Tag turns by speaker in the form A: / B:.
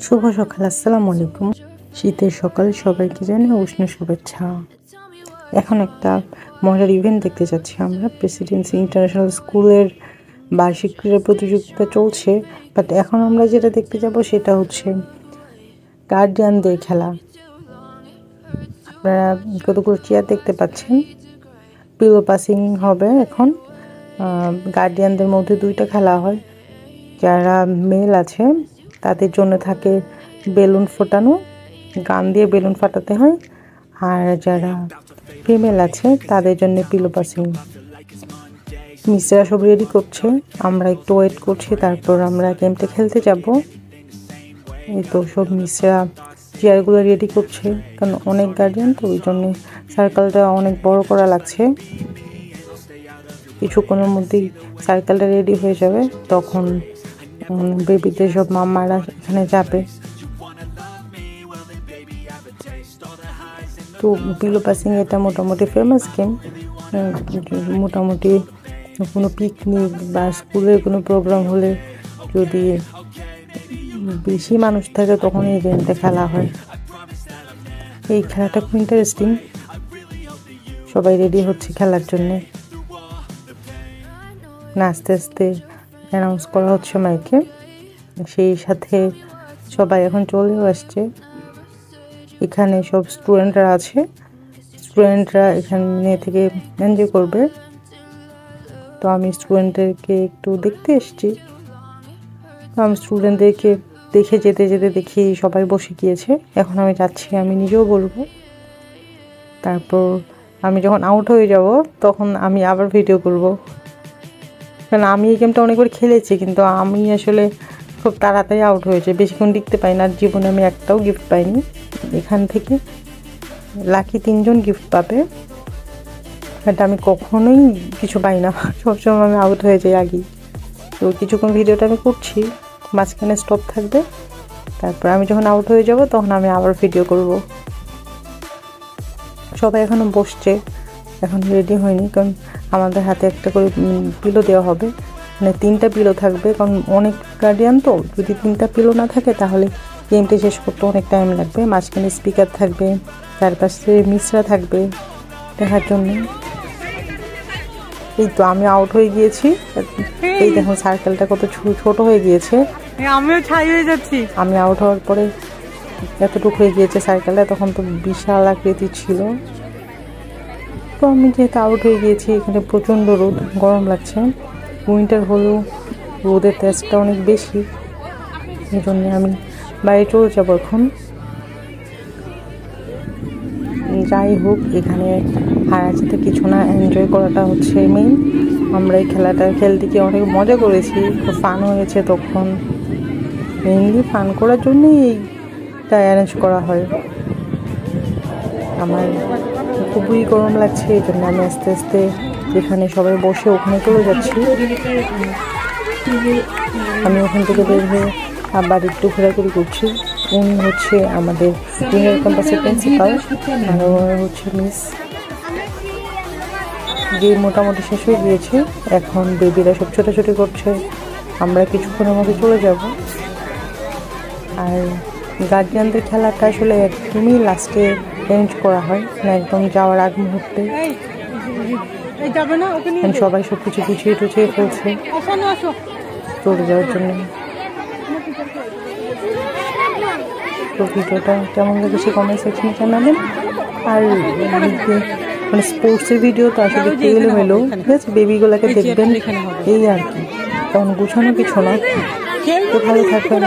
A: শুভ সকাল, আসসালামু আলাইকুম। শীতের সকাল সবাইকে জানাই উষ্ণ শুভেচ্ছা। এখন একটা মজার ইভেন্ট দেখতে যাচ্ছি আমরা। প্রেসিডেন্সি ইন্টারন্যাশনাল স্কুলের বার্ষিক ক্রীড়া প্রতিযোগিতা চলছে, বাট এখন আমরা যেটা দেখতে যাব সেটা হচ্ছে গার্ডিয়ানদের খেলা। আপনারা কতগুলো চেয়ার দেখতে পাচ্ছেন। পিলো পাসিং হবে এখন। গার্ডিয়ানদের মধ্যে দুইটা খেলা হয়। যারা মেল আছে তাদের জন্য থাকে বেলুন ফোটানো, গান দিয়ে বেলুন ফাটাতে হয়, আর যারা ফিমেল আছে তাদের জন্য পিলো পাসিং। মিসরা সব রেডি করছে, আমরা একটু ওয়েট করছি, তারপর আমরা গেমটা খেলতে যাব। এই তো সব মিসরা চেয়ারগুলো রেডি করছে, কারণ অনেক গার্ডিয়ান তো ওই জন্য সার্কেলটা অনেক বড় করা লাগছে। কিছুক্ষণের মধ্যেই সার্কেলটা রেডি হয়ে যাবে, তখন বেবিদের সব মামারা এখানে যাবে। তো পিলো পাসিং এটা মোটামুটি ফেমাস গেম। মোটামুটি কোনো পিকনিক বা স্কুলের কোনো প্রোগ্রাম হলে যদি বেশি মানুষ থাকে তখন এই গেমটা খেলা হয়। এই খেলাটা খুব ইন্টারেস্টিং। সবাই রেডি হচ্ছে খেলার জন্যে। আস্তে আস্তে অ্যানাউন্স করা হচ্ছে মাইকে, সেই সাথে সবাই এখন চলেও আসছে। এখানে সব স্টুডেন্টরা আছে, স্টুডেন্টরা এখানে থেকে এনজয় করবে। তো আমি স্টুডেন্টদেরকে একটু দেখতে এসেছি। তো আমি স্টুডেন্টদেরকে দেখে যেতে যেতে দেখি সবাই বসে গিয়েছে। এখন আমি যাচ্ছি, আমি নিজেও বলবো। তারপর আমি যখন আউট হয়ে যাব তখন আমি আবার ভিডিও করব, কারণ আমি এই গেমটা অনেকবার খেলেছি, কিন্তু আমি আসলে খুব তাড়াতাড়ি আউট হয়েছে, বেশিক্ষণ টিকতে পাই না। আর জীবনে আমি একটাও গিফট পাইনি। এখান থেকে লাকি 3 জন গিফট পাবে, বাট আমি কখনোই কিছু পাই না, সবসময় আমি আউট হয়ে যাই আগেই। তো কিছুক্ষণ ভিডিওটা আমি করছি, মাঝখানে স্টপ থাকবে, তারপর আমি যখন আউট হয়ে যাব তখন আমি আবার ভিডিও করব। সবাই এখনও বসছে, এখন রেডি হয়নি, কারণ আমাদের হাতে একটা করে পিলো দেওয়া হবে, মানে 3টা পিলো থাকবে, কারণ অনেক গার্ডিয়ান তো। যদি 3টা পিলো না থাকে তাহলে গেমটা শেষ করতে অনেক টাইম লাগবে। মাঝখানে স্পিকার থাকবে, চারপাশে মিসরা থাকবে দেখার জন্য। এই তো আমি আউট হয়ে গিয়েছি। এই দেখুন সার্কেলটা কত ছোট হয়ে গিয়েছে,
B: আমিও ছাই হয়ে যাচ্ছি।
A: আমি আউট হওয়ার পরে এতটুকু হয়ে গিয়েছে সার্কেলটা, তখন তো বিশাল আকৃতি ছিল। তো আমি যেহেতু আউট হয়ে গিয়েছি, এখানে প্রচণ্ড রোদ, গরম লাগছে। উইন্টার হলেও রোদের তেজটা অনেক বেশি, এই জন্য আমি বাইরে চলে যাবো এখন। যাই হোক, এখানে হারা যেতে কিছু না, এনজয় করাটা হচ্ছে মেইন। আমরা এই খেলাটা খেলতে গিয়ে অনেক মজা করেছি, খুব ফান হয়েছে। তখন মেইনলি ফান করার জন্যই এইটা অ্যারেঞ্জ করা হয়। আমার খুবই গরম লাগছে, এই জন্য আমি আস্তে আস্তে যেখানে সবাই বসে ওখানে চলে যাচ্ছি। আমি ওখান থেকে বের হয়ে আবার একটু ঘোরাঘুরি করছি। উনি হচ্ছে আমাদের জুনিয়র ক্যাম্পাসের প্রিন্সিপাল, আর হচ্ছে মিস। যে মোটামুটি শেষ হয়ে গিয়েছে, এখন বেবিরা সব ছোটাছুটি করছে। আমরা কিছুক্ষণের মধ্যে চলে যাব। আর গার্জিয়ানদের খেলাটা আসলে একদমই লাস্টে অ্যারেঞ্জ করা হয়, মানে একদম যাওয়ার আগ মুহূর্তে। সবাই সব কিছু গুছিয়ে টুছিয়ে ফেলছে চলে যাওয়ার জন্য। তো ভিডিওটা কেমন লেগেছে কমেন্ট সেকশনে জানাবেন। আর মানে স্পোর্টসের ভিডিও তো আসলে দেখতে গেলে হলো, ঠিক আছে, বেবিগুলোকে দেখবেন, এই আর কি, তেমন গুছানো কিছু না। তো ভালো থাকবেন।